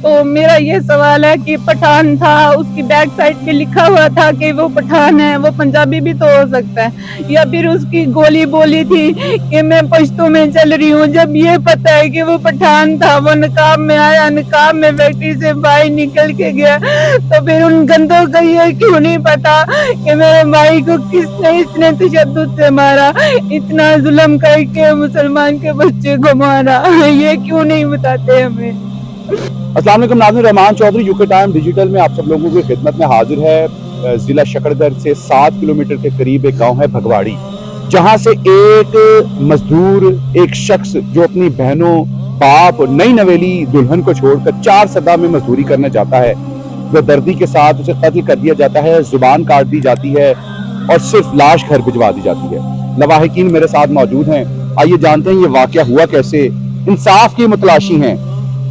تو میرا یہ سوال ہے کہ پٹھان تھا، اس کی بیک سائڈ پہ لکھا ہوا تھا کہ وہ پٹھان ہے، وہ پنجابی بھی تو ہو سکتا ہے، یا پھر اس کی گولی بولی تھی کہ میں پشتوں میں چل رہی ہوں، جب یہ پتہ ہے کہ وہ پٹھان تھا، وہ نقاب میں آیا، نقاب میں فیکٹری سے باہر نکل کے گیا، تو پھر ان گندوں کا یہ کیوں نہیں پتا کہ میرے بھائی کو کس نے اتنے تشدد سے مارا، اتنا ظلم کر کے مسلمان کے بچے کو مارا، یہ کیوں نہیں بتاتے ہمیں؟ السلام علیکم ناظرین، رحمان چودھری یوکے ٹائم ڈیجیٹل میں آپ سب لوگوں کی خدمت میں حاضر ہے۔ ضلع شکرگڑھ سے 7 کلومیٹر کے قریب ایک گاؤں ہے بھگواڑی، جہاں سے ایک مزدور، ایک شخص جو اپنی بہنوں، باپ، نئی نویلی دلہن کو چھوڑ کر 4 سدا میں مزدوری کرنے جاتا ہے، وہ دردی کے ساتھ اسے قتل کر دیا جاتا ہے، زبان کاٹ دی جاتی ہے اور صرف لاش گھر بھجوا دی جاتی ہے۔ لواحقین میرے ساتھ موجود ہیں، آئیے جانتے ہیں یہ واقعہ ہوا کیسے، انصاف کی متلاشی ہیں،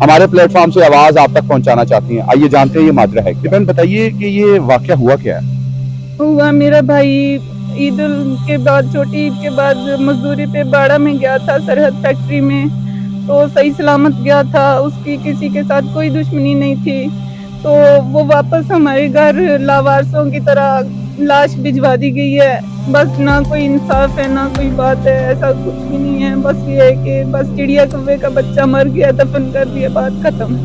ہمارے پلیٹ فارم سے آواز آپ تک پہنچانا چاہتی ہیں۔ آئیے جانتے ہیں یہ ماجرا ہے۔ بہن بتائیے کہ یہ واقعہ ہوا کیا ہے؟ ہوا میرا بھائی عید کے بعد، چھوٹی عید کے بعد مزدوری پہ باڑہ میں گیا تھا، سرحد فیکٹری میں، تو صحیح سلامت گیا تھا، اس کی کسی کے ساتھ کوئی دشمنی نہیں تھی، تو وہ واپس ہمارے گھر لاوارثوں کی طرح لاش بھجوا دی گئی ہے۔ بس نہ کوئی انصاف ہے، نہ کوئی بات ہے، ایسا کچھ بھی نہیں ہے، بس یہ ہے کہ بس چڑیا کوے کا بچہ مر گیا، دفن کر دیا، بات ختم۔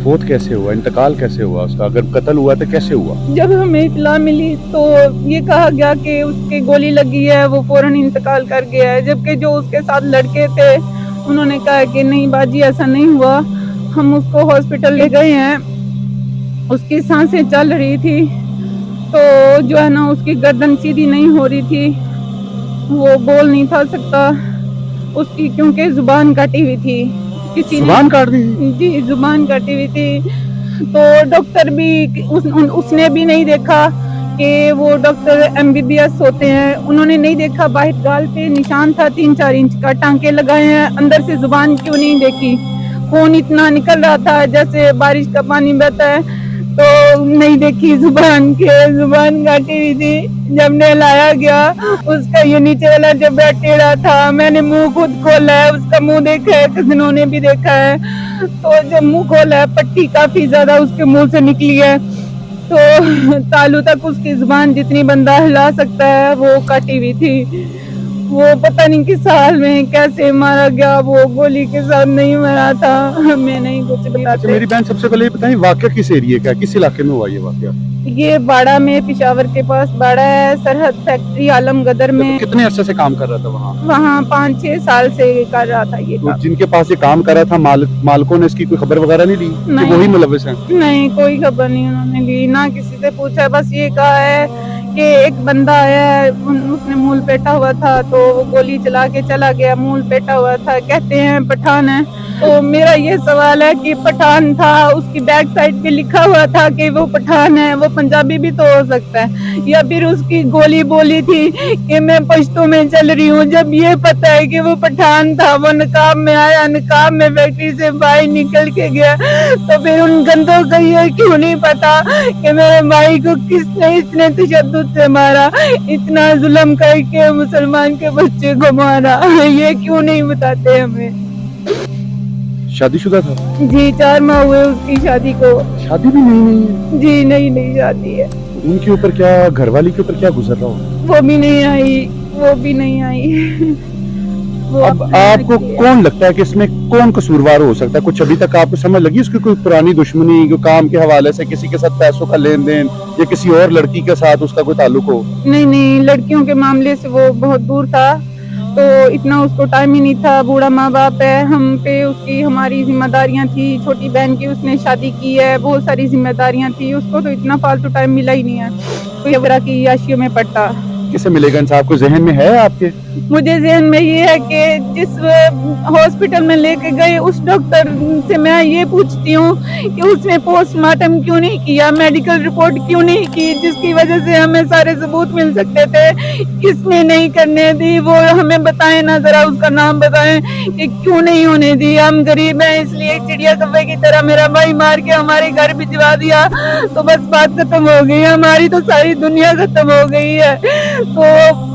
فوت کیسے ہوا، انتقال کیسے ہوا اس کا؟ اگر قتل ہوا تو کیسے ہوا؟ جب ہمیں اطلاع ملی تو یہ کہا گیا کہ اس کے گولی لگی ہے، وہ فوراً انتقال کر گیا ہے، جبکہ جو اس کے ساتھ لڑکے تھے انہوں نے کہا کہ نہیں باجی ایسا نہیں ہوا، ہم اس کو ہاسپٹل لے گئے ہیں، اس کی سانسیں چل رہی تھی، تو جو ہے نا اس کی گردن سیدھی نہیں ہو رہی تھی، وہ بول نہیں تھا سکتا، اس کی کیونکہ زبان کٹی ہوئی تھی، کسی نے زبان کاٹ دی؟ جی زبان کٹی ہوئی تھی، تو ڈاکٹر بھی اس نے بھی نہیں دیکھا کہ وہ ڈاکٹر MBBS ہوتے ہیں، انہوں نے نہیں دیکھا، باہر گال پہ نشان تھا 3-4 انچ کا، ٹانکے لگائے ہیں، اندر سے زبان کیوں نہیں دیکھی، خون اتنا نکل رہا تھا جیسے بارش کا پانی بہتا ہے، تو نہیں دیکھی زبان کاٹی ہوئی تھی، جب نہلایا گیا اس کا یہ نیچے والا جب ٹیڑھا تھا، میں نے منہ خود کھولا ہے، اس کا منہ دیکھا ہے، کزنوں نے بھی دیکھا ہے، تو جب منہ کھولا ہے پٹی کافی زیادہ اس کے منہ سے نکلی ہے، تو تالو تک اس کی زبان جتنی بندہ ہلا سکتا ہے وہ کٹی ہوئی تھی، وہ پتہ نہیں کس حال میں کیسے مارا گیا، وہ گولی کے ساتھ نہیں مرا تھا، ہمیں نہیں کچھ اچھا بتاتے۔ میری بہن سب سے پہلے یہ بتائیں واقعہ کس ایریے کا ہے، کس علاقے میں ہوا یہ واقعہ؟ یہ باڑہ میں، پشاور کے پاس باڑہ ہے، سرحد فیکٹری عالم گدر میں، کتنے عرصے سے کام کر رہا تھا وہاں؟ وہاں 5-6 سال سے کر رہا تھا یہ تو کام۔ جن کے پاس یہ کام کر رہا تھا مالکوں نے اس کی کوئی خبر وغیرہ نہیں لی کہ نہیں وہی ملوث ہیں؟ نہیں، کوئی خبر نہیں انہوں نے لی، نہ کسی سے پوچھا، بس یہ کہا ہے کہ ایک بندہ آیا ہے، اس نے مول پیٹا ہوا تھا تو وہ گولی چلا کے چلا گیا، مول پیٹا ہوا تھا، کہتے ہیں پٹھان ہے، تو میرا یہ سوال ہے کہ پٹھان تھا، اس کی بیک سائڈ پہ لکھا ہوا تھا کہ وہ پٹھان ہے، وہ پنجابی بھی تو ہو سکتا ہے، یا پھر اس کی گولی بولی تھی کہ میں پشتوں میں چل رہی ہوں، جب یہ پتہ ہے کہ وہ پٹھان تھا، وہ نقاب میں آیا، نقاب میں فیکٹری سے باہر نکل کے گیا، تو پھر ان گندوں کا یہ کیوں نہیں پتا کہ میرے بھائی کو کس نے اتنے تشدد سے مارا، اتنا ظلم کر کے مسلمان کے بچے کو مارا، یہ کیوں نہیں بتاتے ہمیں؟ شادی شدہ تھا؟ جی 4 ماہ ہوئے اس کی شادی کو۔ شادی بھی نہیں ہے؟ جی نئی شادی ہے۔ ان کے اوپر کیا، گھر والی کے اوپر کیا گزر رہا ہو؟ وہ بھی نہیں آئی وہ اب اپنے آپ کو لڑکی ہے۔ کون لگتا ہے کہ اس میں کون قصوروار ہو سکتا ہے؟ کچھ ابھی تک آپ کو سمجھ لگی اس کی کوئی پرانی دشمنی، جو کام کے حوالے سے کسی کے ساتھ پیسوں کا لین دین، یا کسی اور لڑکی کے ساتھ اس کا کوئی تعلق ہو؟ نہیں، لڑکیوں کے معاملے سے وہ بہت دور تھا، تو اتنا اس کو ٹائم ہی نہیں تھا، بوڑھا ماں باپ ہے، ہم پہ اس کی ہماری ذمہ داریاں تھی، چھوٹی بہن کی اس نے شادی کی ہے، بہت ساری ذمہ داریاں تھی، اس کو تو اتنا فالتو ٹائم ملا ہی نہیں ہے کوئی وغیرہ کی عیاشیوں میں پڑتا۔ کسے ملے گا انصاف؟ کو ذہن میں ہے آپ کے؟ مجھے ذہن میں یہ ہے کہ جس ہاسپٹل میں لے کے گئے اس ڈاکٹر سے میں یہ پوچھتی ہوں کہ اس نے پوسٹ مارٹم کیوں نہیں کیا، میڈیکل رپورٹ کیوں نہیں کی، جس کی وجہ سے ہمیں سارے ثبوت مل سکتے تھے، کس نے نہیں کرنے دی، وہ ہمیں بتائیں نا، ذرا اس کا نام بتائیں کہ کیوں نہیں ہونے دی، ہم غریب ہیں اس لیے چڑیا کوے کی طرح میرا بھائی مار کے ہمارے گھر بھجوا دیا تو بس بات ختم ہو گئی، ہماری تو ساری دنیا ختم ہو گئی ہے، تو